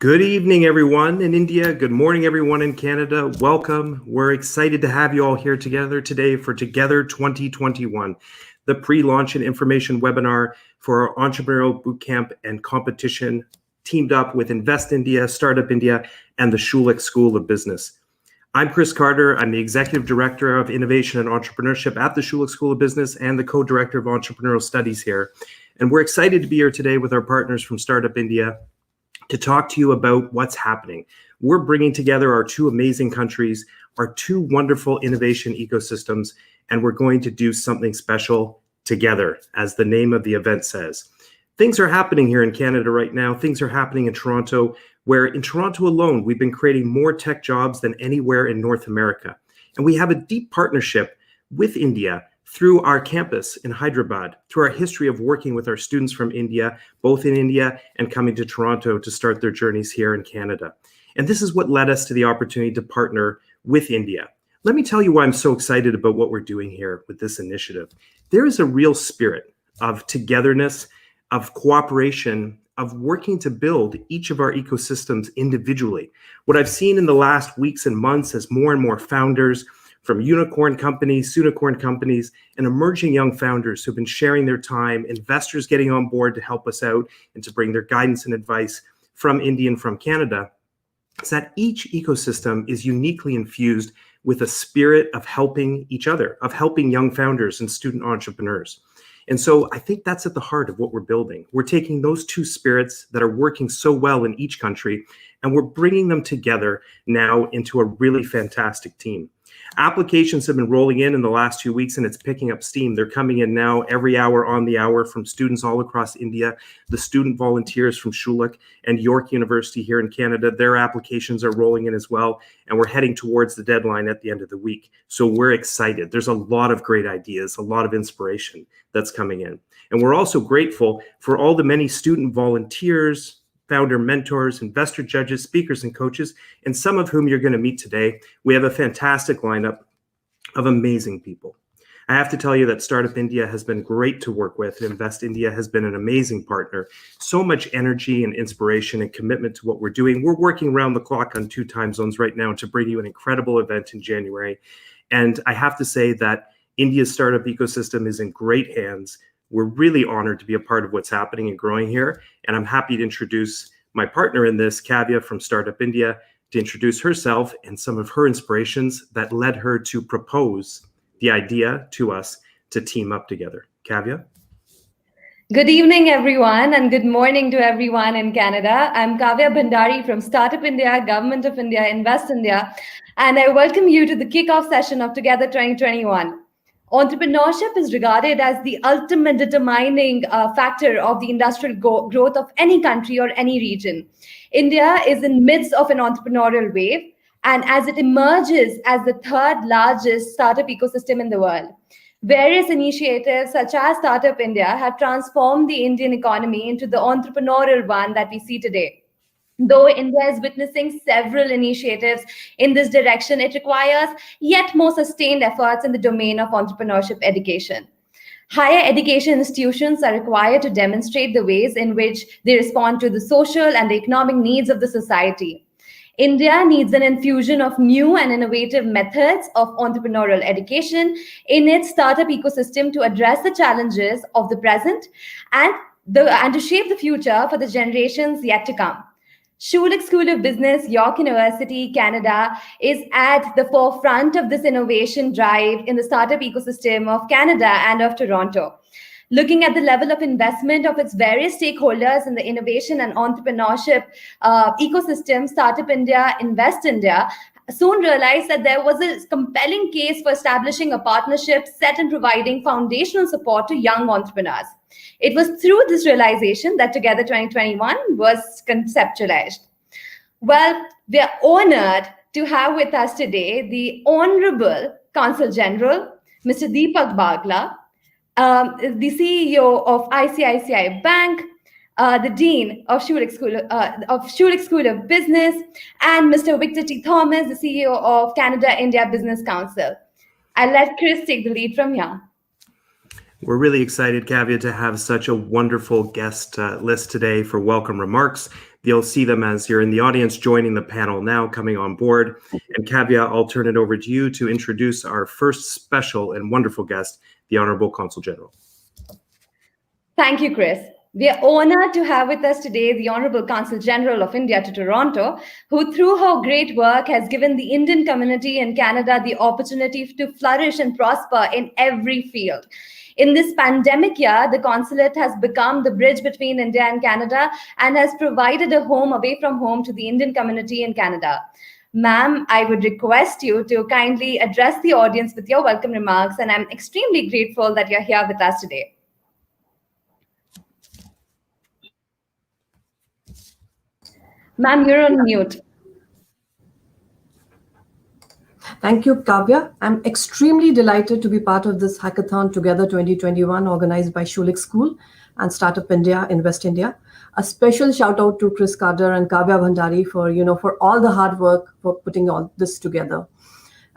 Good evening, everyone in India. Good morning, everyone in Canada. Welcome. We're excited to have you all here together today for Together 2021, the pre-launch and information webinar for our entrepreneurial bootcamp and competition teamed up with Invest India, Startup India, and the Schulich School of Business. I'm Chris Carter. I'm the Executive Director of Innovation and Entrepreneurship at the Schulich School of Business and the Co-Director of Entrepreneurial Studies here. And we're excited to be here today with our partners from Startup India to talk to you about what's happening. We're bringing together our two amazing countries, our two wonderful innovation ecosystems, and we're going to do something special together, as the name of the event says. Things are happening here in Canada right now. Things are happening in Toronto, where in Toronto alone, we've been creating more tech jobs than anywhere in North America. And we have a deep partnership with India through our campus in Hyderabad, through our history of working with our students from India, both in India and coming to Toronto to start their journeys here in Canada. And this is what led us to the opportunity to partner with India. Let me tell you why I'm so excited about what we're doing here with this initiative. There is a real spirit of togetherness, of cooperation, of working to build each of our ecosystems individually. What I've seen in the last weeks and months as more and more founders from unicorn companies, unicorn companies, and emerging young founders who've been sharing their time, investors getting on board to help us out and to bring their guidance and advice from India and from Canada, is that each ecosystem is uniquely infused with a spirit of helping each other, of helping young founders and student entrepreneurs. And so I think that's at the heart of what we're building. We're taking those two spirits that are working so well in each country, and we're bringing them together now into a really fantastic team. Applications have been rolling in the last 2 weeks, and it's picking up steam. They're coming in now every hour on the hour from students all across India, the student volunteers from Schulich and York University here in Canada. Their applications are rolling in as well, and we're heading towards the deadline at the end of the week. So we're excited. There's a lot of great ideas, a lot of inspiration that's coming in. And we're also grateful for all the many student volunteers, founder mentors, investor judges, speakers, and coaches, and some of whom you're going to meet today. We have a fantastic lineup of amazing people. I have to tell you that Startup India has been great to work with. Invest India has been an amazing partner. So much energy and inspiration and commitment to what we're doing. We're working around the clock on 2 time zones right now to bring you an incredible event in January. And I have to say that India's startup ecosystem is in great hands. We're really honored to be a part of what's happening and growing here. And I'm happy to introduce my partner in this, Kavya from Startup India, to introduce herself and some of her inspirations that led her to propose the idea to us to team up together. Kavya? Good evening, everyone, and good morning to everyone in Canada. I'm Kavya Bhandari from Startup India, Government of India, Invest India, and I welcome you to the kickoff session of Together 2021. Entrepreneurship is regarded as the ultimate determining factor of the industrial growth of any country or any region. India is in midst of an entrepreneurial wave, and as it emerges as the third largest startup ecosystem in the world, various initiatives such as Startup India have transformed the Indian economy into the entrepreneurial one that we see today. Though India is witnessing several initiatives in this direction, it requires yet more sustained efforts in the domain of entrepreneurship education. Higher education institutions are required to demonstrate the ways in which they respond to the social and the economic needs of the society. India needs an infusion of new and innovative methods of entrepreneurial education in its startup ecosystem to address the challenges of the present and to shape the future for the generations yet to come. Schulich School of Business, York University, Canada, is at the forefront of this innovation drive in the startup ecosystem of Canada and of Toronto. Looking at the level of investment of its various stakeholders in the innovation and entrepreneurship ecosystem, Startup India, Invest India, soon realized that there was a compelling case for establishing a partnership set in providing foundational support to young entrepreneurs. It was through this realization that Together 2021 was conceptualized. Well, we are honored to have with us today the Honorable Consul General, Mr. Deepak Bagla, the CEO of ICICI Bank, the Dean of Schulich School of Business, and Mr. Victor T. Thomas, the CEO of Canada-India Business Council. I'll let Chris take the lead from here. We're really excited, Kavya, to have such a wonderful guest list today for welcome remarks. You'll see them as you're in the audience joining the panel now, coming on board. And Kavya, I'll turn it over to you to introduce our first special and wonderful guest, the Honorable Consul General. Thank you, Chris. We are honored to have with us today the Honorable Consul General of India to Toronto, who through her great work has given the Indian community in Canada the opportunity to flourish and prosper in every field. In this pandemic year, the consulate has become the bridge between India and Canada and has provided a home away from home to the Indian community in Canada. Ma'am, I would request you to kindly address the audience with your welcome remarks, and I'm extremely grateful that you're here with us today. Ma'am, you're on mute. Thank you, Kavya. I'm extremely delighted to be part of this hackathon Together 2021 organized by Schulich School and Startup India in West India. A special shout out to Chris Carter and Kavya Bhandari for all the hard work for putting all this together.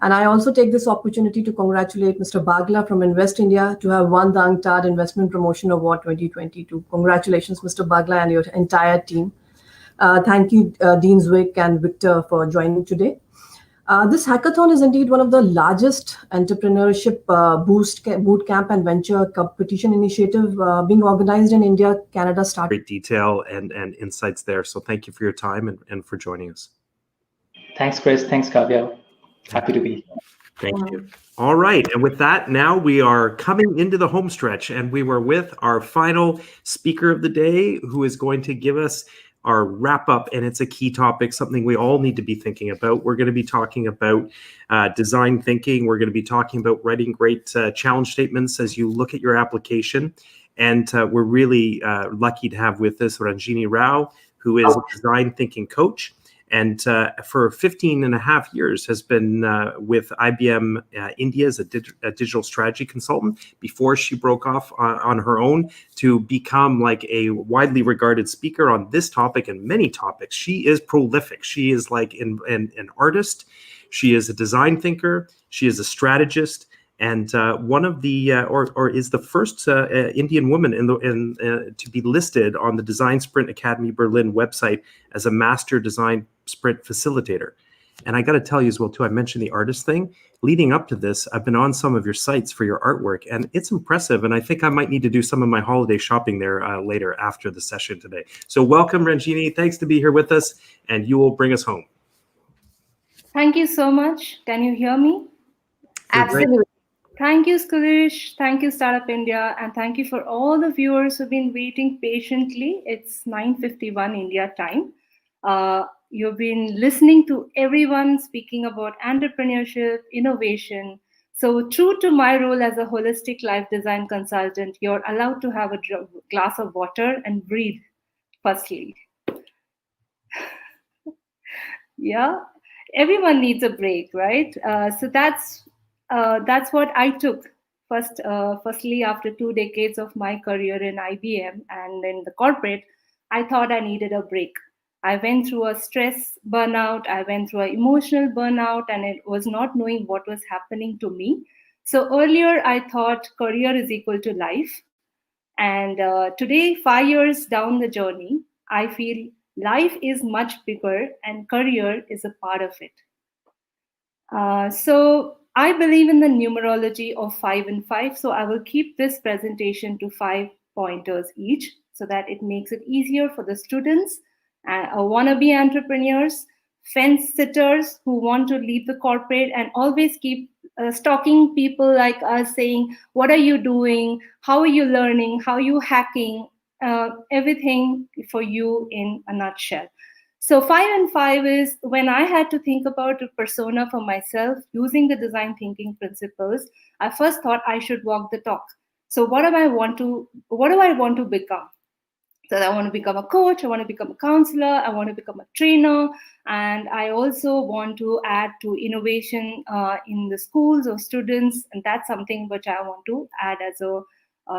And I also take this opportunity to congratulate Mr. Bagla from Invest India to have won the UNCTAD Investment Promotion Award 2022. Congratulations, Mr. Bagla and your entire team. Thank you, Dean Zwick and Victor, for joining today. This hackathon is indeed one of the largest entrepreneurship bootcamp and venture competition initiative being organized in India, Canada. Great detail and insights there. So thank you for your time and for joining us. Thanks, Chris. Thanks, Kavya. Happy to be here. Thank you. All right. And with that, now we are coming into the home stretch, and we were with our final speaker of the day, who is going to give us our wrap up, and it's a key topic, something we all need to be thinking about. We're going to be talking about design thinking. We're going to be talking about writing great challenge statements as you look at your application. And we're really lucky to have with us Ranjini Rao, who is a design thinking coach. And for 15 and a half years has been with IBM India as a digital strategy consultant before she broke off on her own to become like a widely regarded speaker on this topic and many topics. She is prolific. She is like an artist. She is a design thinker. She is a strategist. And one of the, or is the first Indian woman to be listed on the Design Sprint Academy Berlin website as a master design sprint facilitator. And I got to tell you as well, too, I mentioned the artist thing. Leading up to this, I've been on some of your sites for your artwork, and it's impressive. And I think I might need to do some of my holiday shopping there later after the session today. So welcome, Ranjini. Thanks to be here with us, and you will bring us home. Thank you so much. Can you hear me? Absolutely. Thank you, Schulich. Thank you, Startup India. And thank you for all the viewers who've been waiting patiently. It's 9:51 India time. You've been listening to everyone speaking about entrepreneurship, innovation. So true to my role as a holistic life design consultant, you're allowed to have a glass of water and breathe firstly. Yeah, everyone needs a break, right? So that's what I took. Firstly, after 2 decades of my career in IBM and in the corporate, I thought I needed a break. I went through a stress burnout, I went through an emotional burnout, and it was not knowing what was happening to me. So earlier I thought career is equal to life. And today, 5 years down the journey, I feel life is much bigger and career is a part of it. So I believe in the numerology of 5 and 5. So I will keep this presentation to 5 pointers each so that it makes it easier for the students and wannabe entrepreneurs, fence sitters who want to leave the corporate and always keep stalking people like us saying, what are you doing? How are you learning? How are you hacking? Everything for you in a nutshell. So 5 and 5 is when I had to think about a persona for myself using the design thinking principles. I first thought I should walk the talk. So what do I want to become? So I want to become a coach, I want to become a counselor, I want to become a trainer, and I also want to add to innovation in the schools or students, and that's something which I want to add as a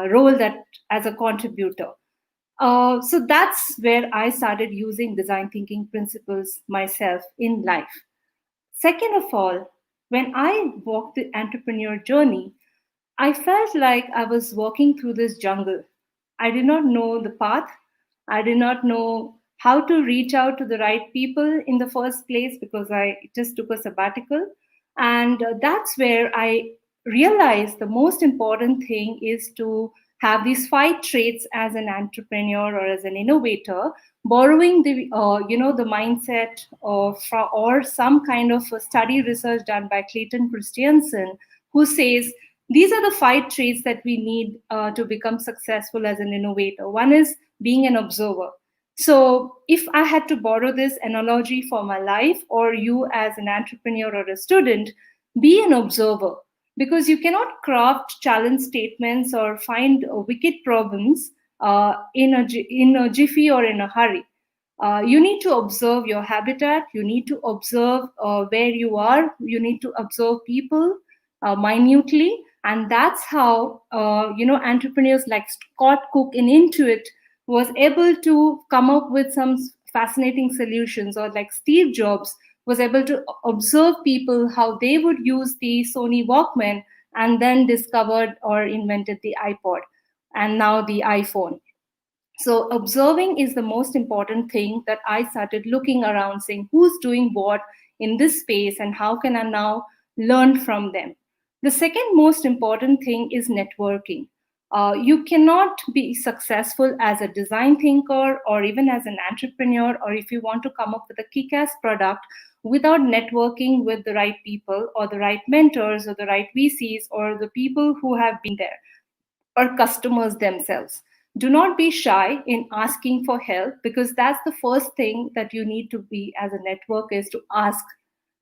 role that as a contributor. So that's where I started using design thinking principles myself in life. Second of all, when I walked the entrepreneur journey, I felt like I was walking through this jungle. I did not know the path. I did not know how to reach out to the right people in the first place, because I just took a sabbatical. And that's where I realized the most important thing is to have these 5 traits as an entrepreneur or as an innovator, borrowing the the mindset of or some kind of a study research done by Clayton Christensen, who says these are the 5 traits that we need to become successful as an innovator. One is being an observer. So if I had to borrow this analogy for my life, or you as an entrepreneur or a student, be an observer, because you cannot craft challenge statements or find wicked problems in a jiffy or in a hurry. You need to observe your habitat. You need to observe where you are. You need to observe people minutely, and that's how entrepreneurs like Scott Cook in Intuit was able to come up with some fascinating solutions, or like Steve Jobs was able to observe people how they would use the Sony Walkman, and then discovered or invented the iPod, and now the iPhone. So observing is the most important thing that I started looking around, saying who's doing what in this space and how can I now learn from them. The second most important thing is networking. You cannot be successful as a design thinker or even as an entrepreneur, or if you want to come up with a kick-ass product, without networking with the right people or the right mentors or the right VCs or the people who have been there, or customers themselves. Do not be shy in asking for help, because that's the first thing that you need to be as a network, is to ask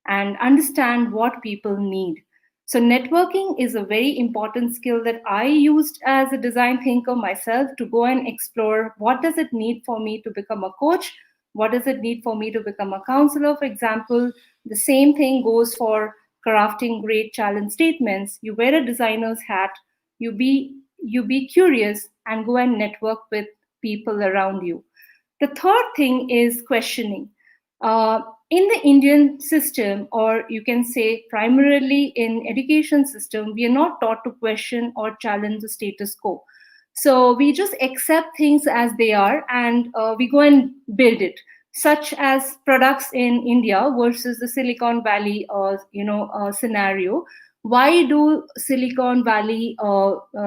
and understand what people need. So networking is a very important skill that I used as a design thinker myself, to go and explore what does it need for me to become a coach, what does it need for me to become a counselor, for example. The same thing goes for crafting great challenge statements. You wear a designer's hat, you be curious and go and network with people around you. The third thing is questioning. In the Indian system, or you can say primarily in education system, we are not taught to question or challenge the status quo. So we just accept things as they are, and we go and build it, such as products in India versus the Silicon Valley scenario. Why do Silicon Valley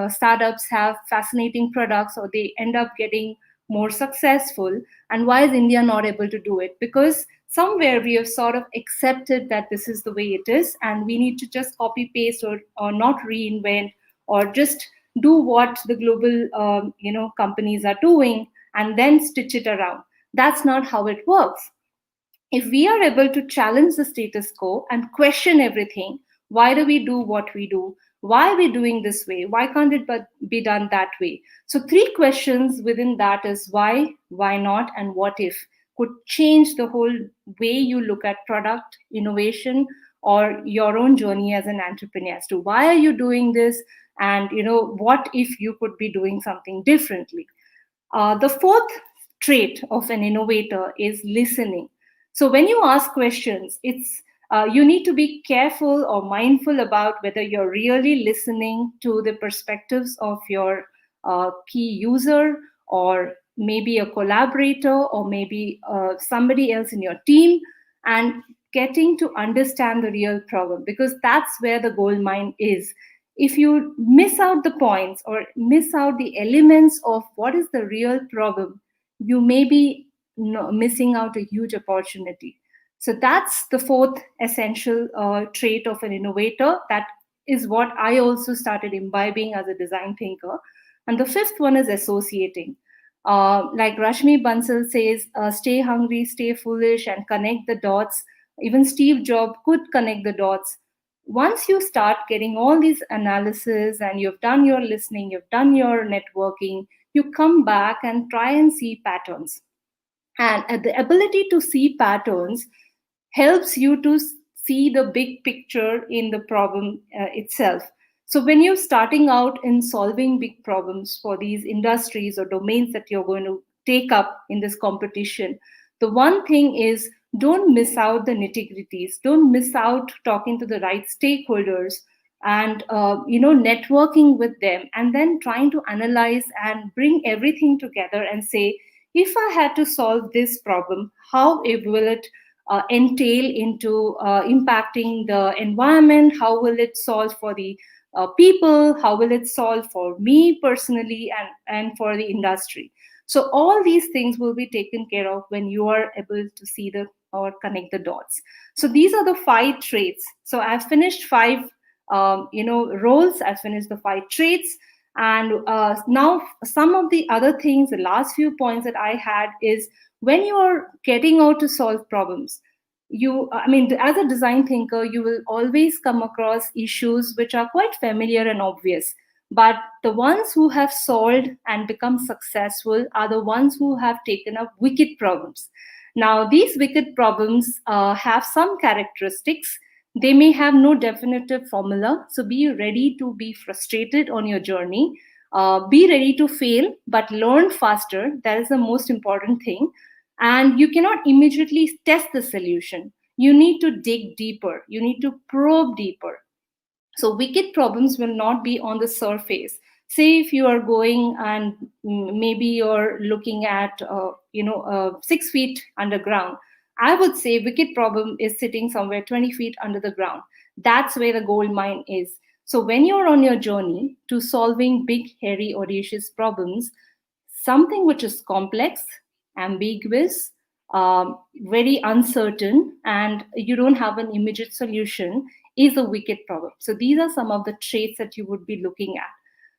startups have fascinating products, or they end up getting more successful, and why is India not able to do it? Because somewhere we have sort of accepted that this is the way it is, and we need to just copy paste or not reinvent, or just do what the global companies are doing and then stitch it around. That's not how it works. If we are able to challenge the status quo and question everything, why do we do what we do? Why are we doing this way? Why can't it be done that way? So 3 questions within that is why not, and what if, could change the whole way you look at product innovation or your own journey as an entrepreneur. As to why are you doing this, and what if you could be doing something differently. The fourth trait of an innovator is listening. So when you ask questions, it's you need to be careful or mindful about whether you're really listening to the perspectives of your key user, or maybe a collaborator, or maybe somebody else in your team, and getting to understand the real problem, because that's where the gold mine is. If you miss out the points or miss out the elements of what is the real problem, you may be missing out a huge opportunity. So that's the fourth essential trait of an innovator. That is what I also started imbibing as a design thinker. And the fifth one is associating. Like Rashmi Bansal says, stay hungry, stay foolish, and connect the dots. Even Steve Jobs could connect the dots. Once you start getting all these analysis, and you've done your listening, you've done your networking, you come back and try and see patterns. And the ability to see patterns helps you to see the big picture in the problem itself. So when you're starting out in solving big problems for these industries or domains that you're going to take up in this competition, the one thing is, don't miss out the nitty-gritties. Don't miss out talking to the right stakeholders and networking with them, and then trying to analyze and bring everything together and say, if I had to solve this problem, how will it entail into impacting the environment? How will it solve for the people? How will it solve for me personally and for the industry? So all these things will be taken care of when you are able to see the or connect the dots. So these are the 5 traits. So I've finished 5 roles. I've finished the 5 traits. And now some of the other things, the last few points that I had is, when you are getting out to solve problems, as a design thinker, you will always come across issues which are quite familiar and obvious. But the ones who have solved and become successful are the ones who have taken up wicked problems. Now, these wicked problems have some characteristics. They may have no definitive formula. So be ready to be frustrated on your journey. Be ready to fail, but learn faster. That is the most important thing. And you cannot immediately test the solution. You need to dig deeper. You need to probe deeper. So wicked problems will not be on the surface. Say if you are going and maybe you're looking at 6 feet underground, I would say wicked problem is sitting somewhere 20 feet under the ground. That's where the gold mine is. So when you're on your journey to solving big, hairy, audacious problems, something which is complex, ambiguous, very uncertain, and you don't have an immediate solution is a wicked problem. So these are some of the traits that you would be looking at.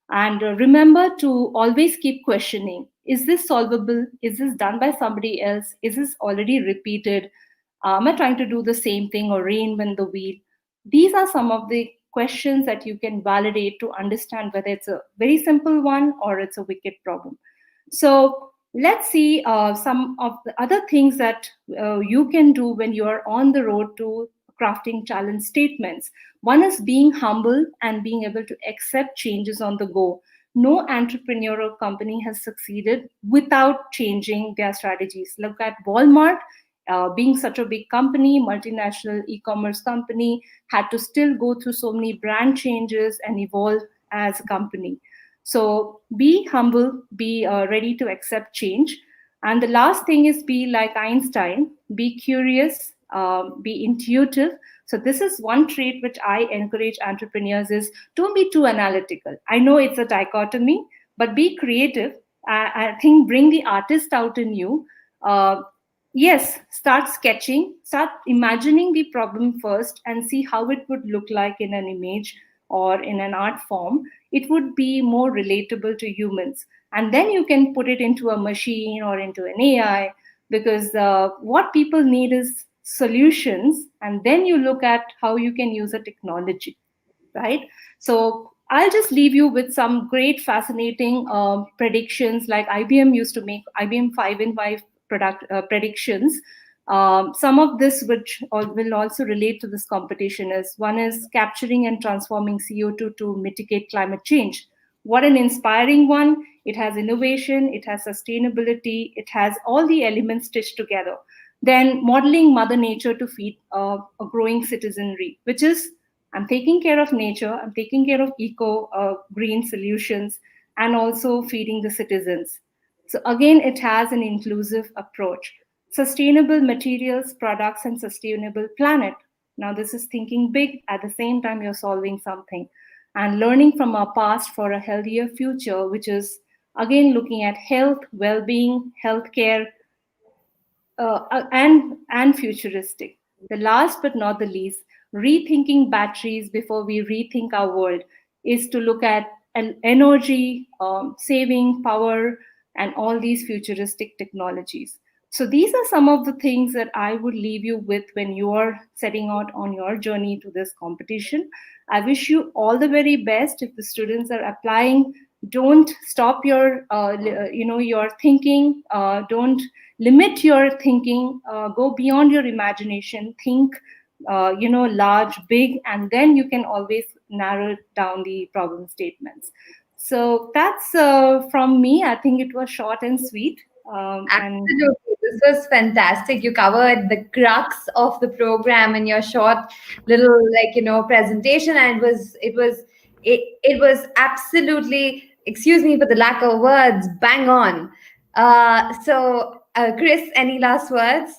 And remember to always keep questioning. Is this solvable? Is this done by somebody else? Is this already repeated? Am I trying to do the same thing or reinvent the wheel? These are some of the questions that you can validate to understand whether it's a very simple one or it's a wicked problem. So let's see some of the other things that you can do when you are on the road to crafting challenge statements. One is being humble and being able to accept changes on the go. No entrepreneurial company has succeeded without changing their strategies. Look at Walmart, being such a big company, multinational e-commerce company, had to still go through so many brand changes and evolve as a company. So be humble, be ready to accept change. And the last thing is be like Einstein, be curious, be intuitive. So this is one trait which I encourage entrepreneurs is don't be too analytical. I know it's a dichotomy, but be creative. I think bring the artist out in you. Yes, start sketching, start imagining the problem first and see how it would look like in an image or in an art form. It would be more relatable to humans. And then you can put it into a machine or into an AI, because what people need is solutions, and then you look at how you can use a technology, right? So I'll just leave you with some great fascinating predictions, like IBM used to make IBM 5-in-5 predictions. Some of this which will also relate to this competition is, one is capturing and transforming CO2 to mitigate climate change. What an inspiring one. It has innovation, it has sustainability, it has all the elements stitched together. Then modeling Mother Nature to feed a growing citizenry, which is, I'm taking care of nature, I'm taking care of green solutions, and also feeding the citizens. So again, it has an inclusive approach. Sustainable materials, products, and sustainable planet. Now this is thinking big, at the same time you're solving something. And learning from our past for a healthier future, which is again looking at health, well-being, healthcare, and futuristic. The last but not the least, rethinking batteries before we rethink our world is to look at energy, saving power, and all these futuristic technologies. So these are some of the things that I would leave you with when you are setting out on your journey to this competition. I wish you all the very best. If the students are applying, don't stop your your thinking. Don't limit your thinking. Go beyond your imagination. Think large, big, and then you can always narrow down the problem statements. So that's from me. I think it was short and sweet. Absolutely. This was fantastic. You covered the crux of the program in your short little presentation, and it was absolutely, excuse me for the lack of words, bang on. Chris, any last words?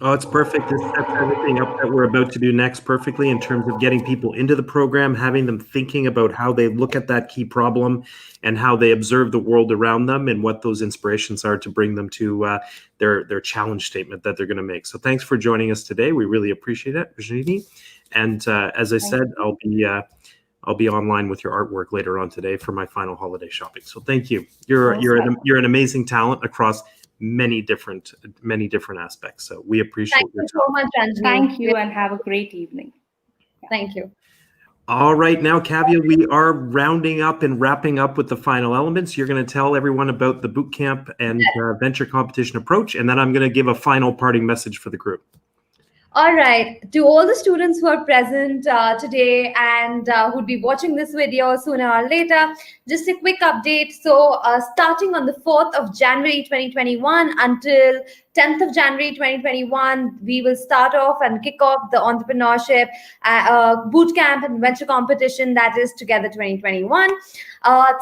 Oh, it's perfect. This sets everything up that we're about to do next perfectly in terms of getting people into the program, having them thinking about how they look at that key problem and how they observe the world around them and what those inspirations are to bring them to their challenge statement that they're going to make. So thanks for joining us today. We really appreciate it, Ranjini. And as I said, I'll be online with your artwork later on today for my final holiday shopping. So thank you. You're an amazing talent across many different aspects. So we appreciate Thank you so much, Ranjini. Thank you, and have a great evening. Thank you. All right, now, Kavya, we are rounding up and wrapping up with the final elements. You're going to tell everyone about the bootcamp and venture competition approach, and then I'm going to give a final parting message for the group. All right, to all the students who are present today and who'd be watching this video sooner or later, just a quick update. So starting on the 4th of January 2021 until 10th of January 2021, we will start off and kick off the entrepreneurship bootcamp and venture competition, that is Together21.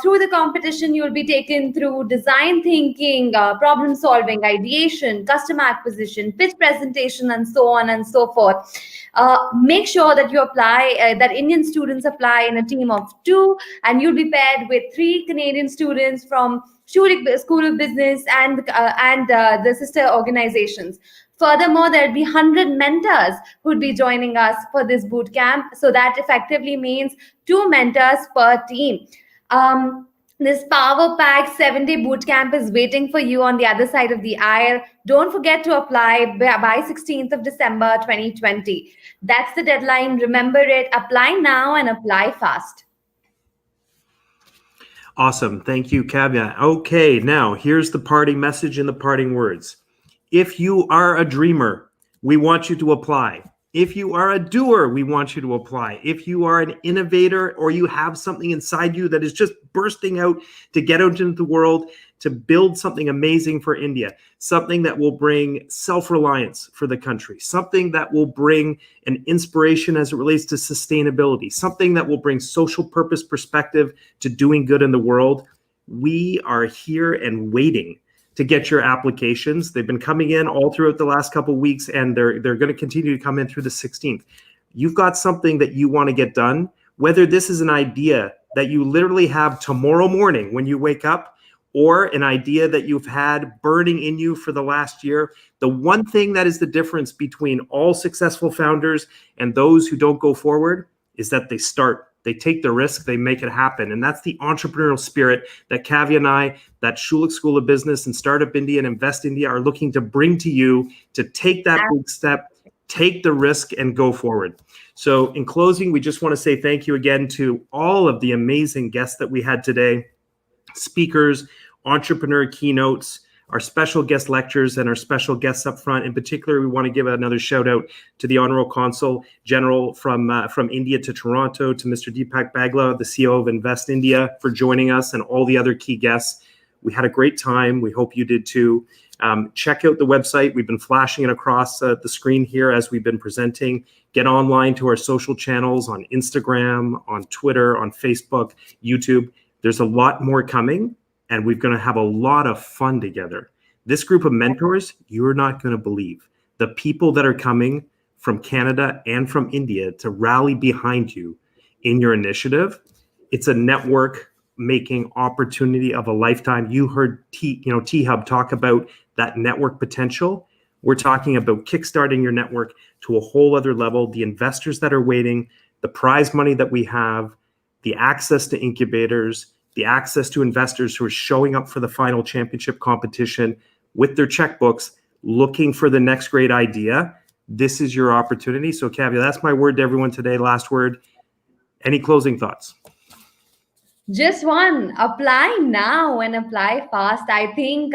Through the competition, you will be taken through design thinking, problem solving, ideation, customer acquisition, pitch presentation, and so on and so forth. Make sure that you apply, that Indian students apply in a team of 2, and you'll be paired with 3 Canadian students from Schulich School of Business and the sister organizations. Furthermore, there'll be 100 mentors who'd be joining us for this boot camp. So that effectively means 2 mentors per team. This power-packed 7-day bootcamp is waiting for you on the other side of the aisle. Don't forget to apply by 16th of December 2020. That's the deadline. Remember it. Apply now and apply fast. Awesome. Thank you, Kavya. Okay, now here's the parting message and the parting words. If you are a dreamer, we want you to apply. If you are a doer, we want you to apply. If you are an innovator or you have something inside you that is just bursting out to get out into the world, to build something amazing for India, something that will bring self-reliance for the country, something that will bring an inspiration as it relates to sustainability, something that will bring social purpose perspective to doing good in the world, we are here and waiting to get your applications. They've been coming in all throughout the last couple of weeks, and they're going to continue to come in through the 16th. You've got something that you want to get done, whether this is an idea that you literally have tomorrow morning when you wake up, or an idea that you've had burning in you for the last year. The one thing that is the difference between all successful founders and those who don't go forward is that they start. They take the risk, they make it happen. And that's the entrepreneurial spirit that Kavya and I, that Schulich School of Business and Startup India and Invest India are looking to bring to you to take that big step, take the risk, and go forward. So in closing, we just want to say thank you again to all of the amazing guests that we had today, speakers, entrepreneur keynotes, our special guest lectures, and our special guests up front. In particular, we want to give another shout out to the Honorable Consul General from India to Toronto, to Mr. Deepak Bagla, the CEO of Invest India, for joining us, and all the other key guests. We had a great time. We hope you did too. Check out the website. We've been flashing it across the screen here as we've been presenting. Get online to our social channels on Instagram, on Twitter, on Facebook, YouTube. There's a lot more coming, and we're going to have a lot of fun together. This group of mentors, you're not going to believe. The people that are coming from Canada and from India to rally behind you in your initiative, it's a network making opportunity of a lifetime. You heard T-Hub talk about that network potential. We're talking about kickstarting your network to a whole other level, the investors that are waiting, the prize money that we have, the access to incubators, the access to investors who are showing up for the final championship competition with their checkbooks, looking for the next great idea. This is your opportunity. So Kavya, that's my word to everyone today. Last word. Any closing thoughts? Just one, apply now and apply fast. I think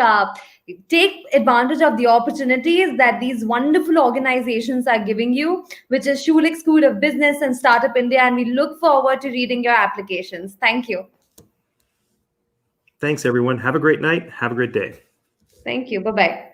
take advantage of the opportunities that these wonderful organizations are giving you, which is Schulich School of Business and Startup India. And we look forward to reading your applications. Thank you. Thanks, everyone. Have a great night. Have a great day. Thank you. Bye-bye.